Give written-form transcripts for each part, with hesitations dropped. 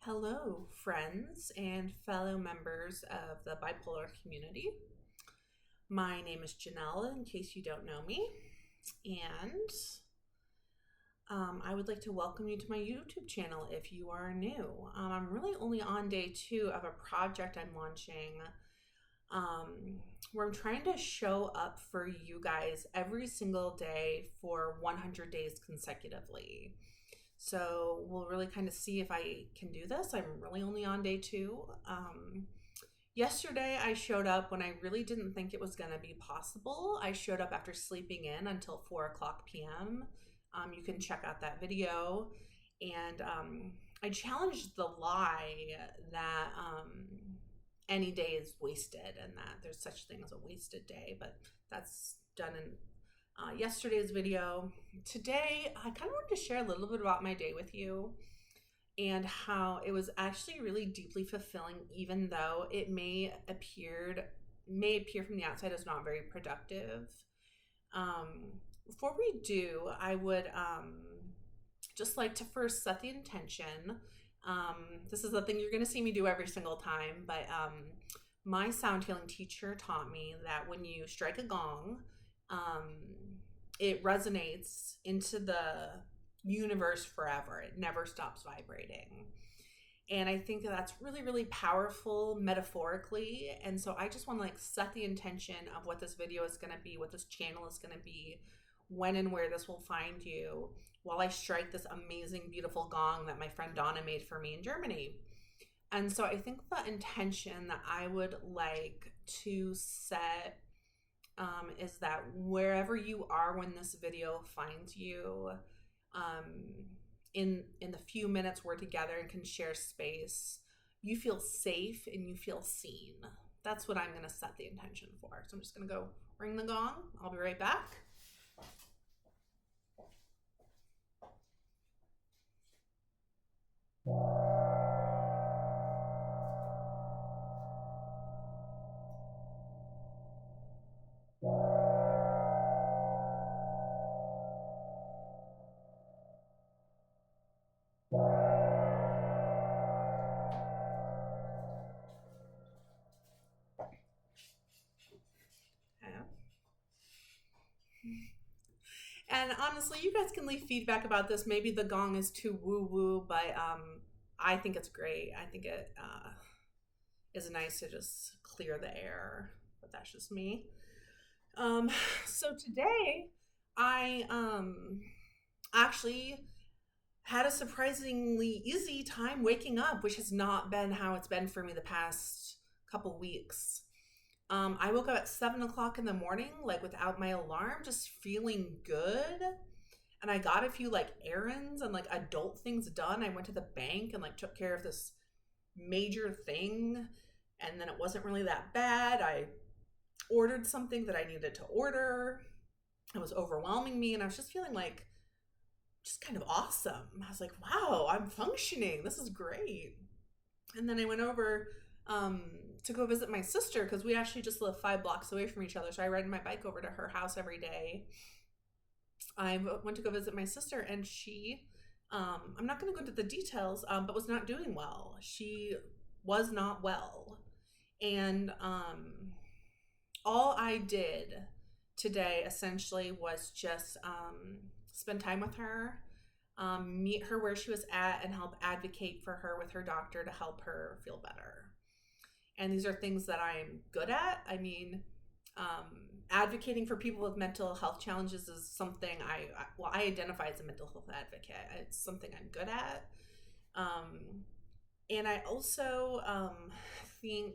Hello, friends and fellow members of the bipolar community. My name is Janelle, in case you don't know me, and I would like to welcome you to my YouTube channel if you are new. I'm really only on day 2 of a project I'm launching where I'm trying to show up for you guys every single day for 100 days consecutively. So we'll really kind of see if I can do this. I'm really only on day 2. Yesterday, I showed up when I really didn't think it was going to be possible. I showed up after sleeping in until 4 o'clock p.m. You can check out that video. And I challenged the lie that any day is wasted and that there's such thing as a wasted day, but that's done in yesterday's video. Today, I kind of wanted to share a little bit about my day with you and how it was actually really deeply fulfilling, even though it may appear from the outside as not very productive. Before we do, I would just like to first set the intention. This is the thing you're going to see me do every single time, but my sound healing teacher taught me that when you strike a gong, it resonates into the universe forever. It never stops vibrating. And I think that's really, really powerful metaphorically. And so I just want to set the intention of what this video is going to be, what this channel is going to be, when and where this will find you while I strike this amazing, beautiful gong that my friend Donna made for me in Germany. And so I think the intention that I would like to set is that wherever you are when this video finds you, in the few minutes we're together and can share space, you feel safe and you feel seen. That's what I'm going to set the intention for. So I'm just going to go ring the gong. I'll be right back. And honestly, you guys can leave feedback about this. Maybe the gong is too woo-woo, but I think it's great. I think it is nice to just clear the air, but that's just me. So today, I actually had a surprisingly easy time waking up, which has not been how it's been for me the past couple weeks. I woke up at 7 o'clock in the morning, without my alarm, just feeling good. And I got a few errands and adult things done. I went to the bank and took care of this major thing. And then it wasn't really that bad. I ordered something that I needed to order. It was overwhelming me. And I was just feeling just kind of awesome. I was like, wow, I'm functioning. This is great. And then I went over to go visit my sister because we actually just live 5 blocks away from each other. So I ride my bike over to her house every day. I went to go visit my sister, and she, I'm not going to go into the details, but was not doing well. She was not well. And all I did today essentially was just spend time with her, meet her where she was at, and help advocate for her with her doctor to help her feel better. And these are things that I'm good at. I mean, advocating for people with mental health challenges is something I identify as a mental health advocate. It's something I'm good at. And I also think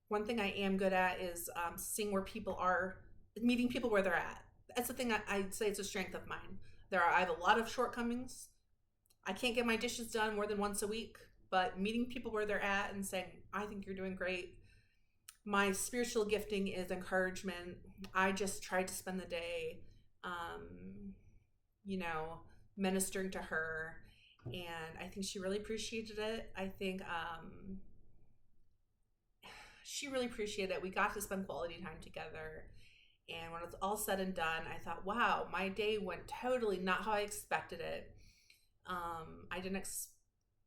one thing I am good at is seeing where people are, meeting people where they're at. That's the thing I'd say it's a strength of mine. I have a lot of shortcomings. I can't get my dishes done more than once a week, but meeting people where they're at and saying, I think you're doing great. My spiritual gifting is encouragement. I just tried to spend the day, ministering to her. And I think she really appreciated it. I think she really appreciated it. We got to spend quality time together. And when it's all said and done, I thought, wow, my day went totally not how I expected it. I didn't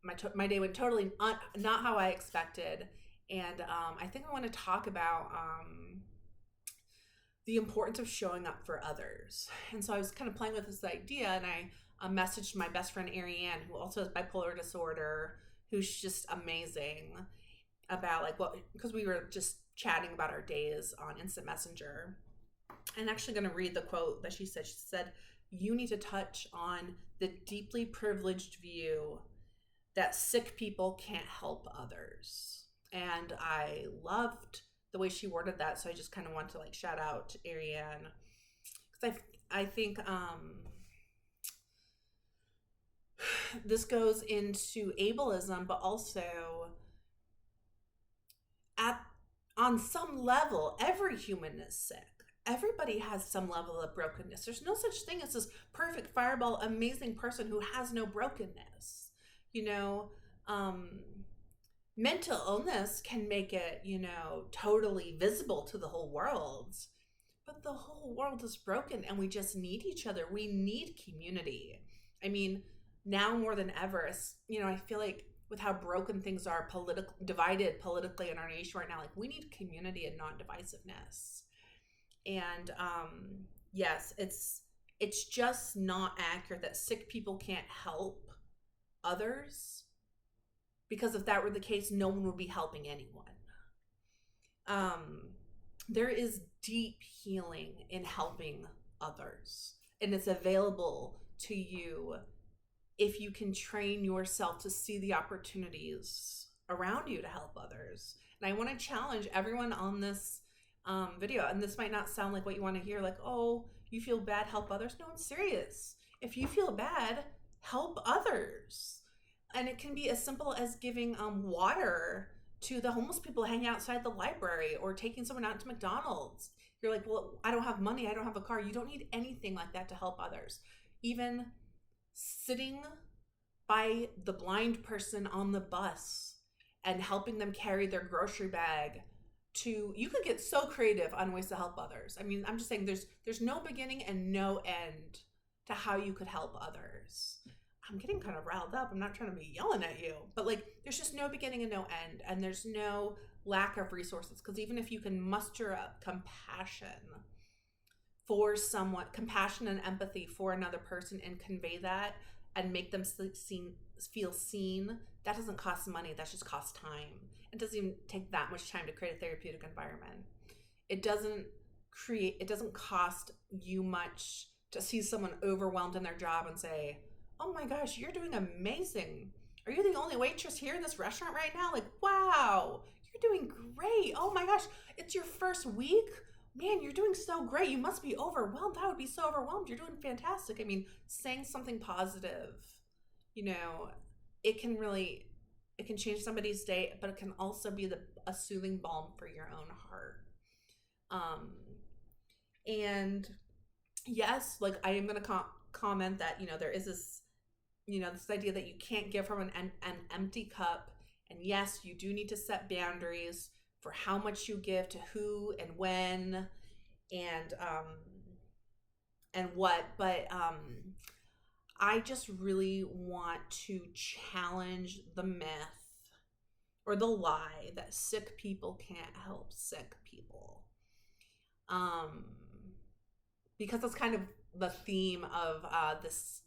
my day went totally not how I expected, and I think I want to talk about the importance of showing up for others. And so I was kind of playing with this idea, and I messaged my best friend Ariane, who also has bipolar disorder, who's just amazing, about like what, because we were just chatting about our days on Instant Messenger. I'm actually going to read the quote that she said. She said, "You need to touch on the deeply privileged view that sick people can't help others." And I loved the way she worded that, so I just kind of want to like shout out to Ariane, because I think this goes into ableism, but also at on some level, every human is sick. Everybody has some level of brokenness. There's no such thing as this perfect fireball, amazing person who has no brokenness. You know, mental illness can make it, totally visible to the whole world. But the whole world is broken, and we just need each other. We need community. I mean, now more than ever, I feel like with how broken things are, divided politically in our nation right now, like we need community and non-divisiveness. And yes, it's just not accurate that sick people can't help others, because if that were the case, no one would be helping anyone. There is deep healing in helping others, and it's available to you if you can train yourself to see the opportunities around you to help others. And I want to challenge everyone on this video, and this might not sound like what you want to hear, like, oh, you feel bad, help others. No, I'm serious. If you feel bad, help others. And it can be as simple as giving water to the homeless people hanging outside the library, or taking someone out to McDonald's. You're like, well, I don't have money, I don't have a car. You don't need anything like that to help others. Even sitting by the blind person on the bus and helping them carry their grocery bag, you could get so creative on ways to help others. I mean, I'm just saying there's no beginning and no end to how you could help others. I'm getting kind of riled up. I'm not trying to be yelling at you, but like there's just no beginning and no end, and there's no lack of resources, because even if you can muster up compassion for someone, compassion and empathy for another person, and convey that and make them feel seen, that doesn't cost money. That just costs time. It doesn't even take that much time to create a therapeutic environment. It doesn't cost you much to see someone overwhelmed in their job and say, oh my gosh, you're doing amazing. Are you the only waitress here in this restaurant right now? Like, wow, you're doing great. Oh my gosh, it's your first week? Man, you're doing so great. You must be overwhelmed. I would be so overwhelmed. You're doing fantastic. I mean, saying something positive, it can change somebody's day, but it can also be a soothing balm for your own heart. And yes, like I am going to comment that, there is this, this idea that you can't give from an empty cup. And yes, you do need to set boundaries for how much you give to who and when and what. But I just really want to challenge the myth or the lie that sick people can't help sick people. Because that's kind of the theme of this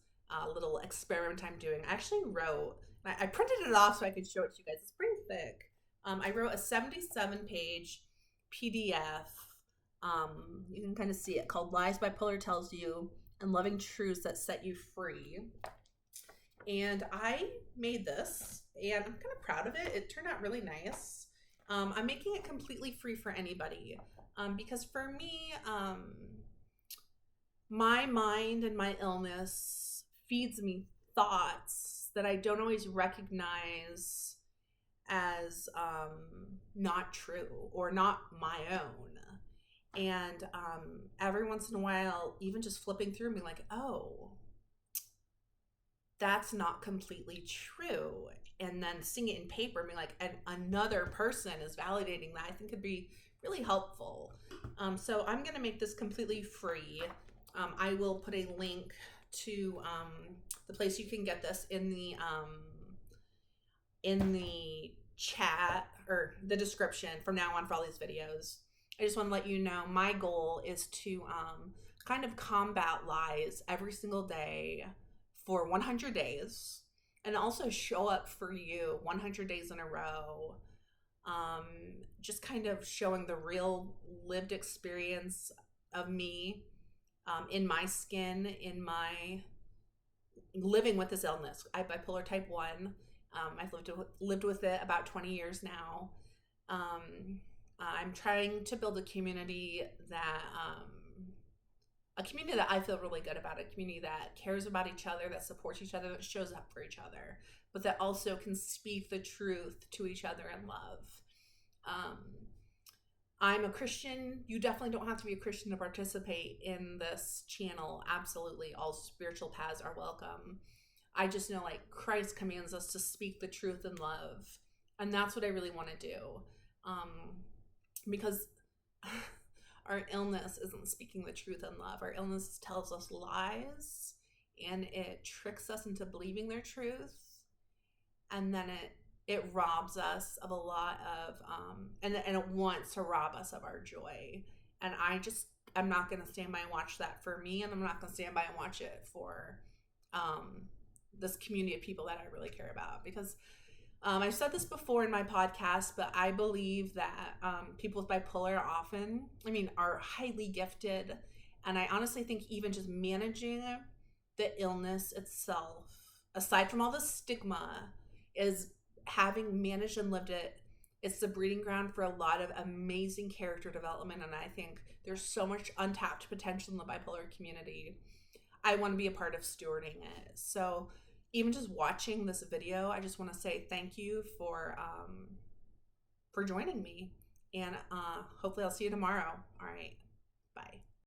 little experiment I'm doing. I actually wrote, I printed it off so I could show it to you guys. It's pretty thick. I wrote a 77-page PDF. You can kind of see it, called Lies Bipolar Tells You and Loving Truths That Set You Free. And I made this, and I'm kind of proud of it. It turned out really nice. I'm making it completely free for anybody, because for me, my mind and my illness feeds me thoughts that I don't always recognize as not true or not my own. And every once in a while, even just flipping through, me like, oh, that's not completely true. And then seeing it in paper, being like, and another person is validating that, I think could be really helpful. So I'm going to make this completely free. I will put a link to the place you can get this in the in the chat or the description from now on for all these videos. I just want to let you know my goal is to kind of combat lies every single day for 100 days and also show up for you 100 days in a row. Um, just kind of showing the real lived experience of me in my skin, in my living with this illness. I have bipolar type 1. I've lived with it about 20 years now. I'm trying to build a community that I feel really good about, a community that cares about each other, that supports each other, that shows up for each other, but that also can speak the truth to each other in love. Um, I'm a Christian. You definitely don't have to be a Christian to participate in this channel. Absolutely. All spiritual paths are welcome. I just know like Christ commands us to speak the truth in love. And that's what I really want to do. Because our illness isn't speaking the truth in love. Our illness tells us lies and it tricks us into believing their truth. And then it robs us of a lot of and it wants to rob us of our joy. And I'm not going to stand by and watch that for me, and I'm not going to stand by and watch it for this community of people that I really care about. Because I've said this before in my podcast, but I believe that people with bipolar are highly gifted. And I honestly think even just managing the illness itself, aside from all the stigma, is having managed and lived it. It's the breeding ground for a lot of amazing character development. And I think there's so much untapped potential in the bipolar community. I want to be a part of stewarding it. So even just watching this video, I just want to say thank you for joining me, and hopefully I'll see you tomorrow. All right.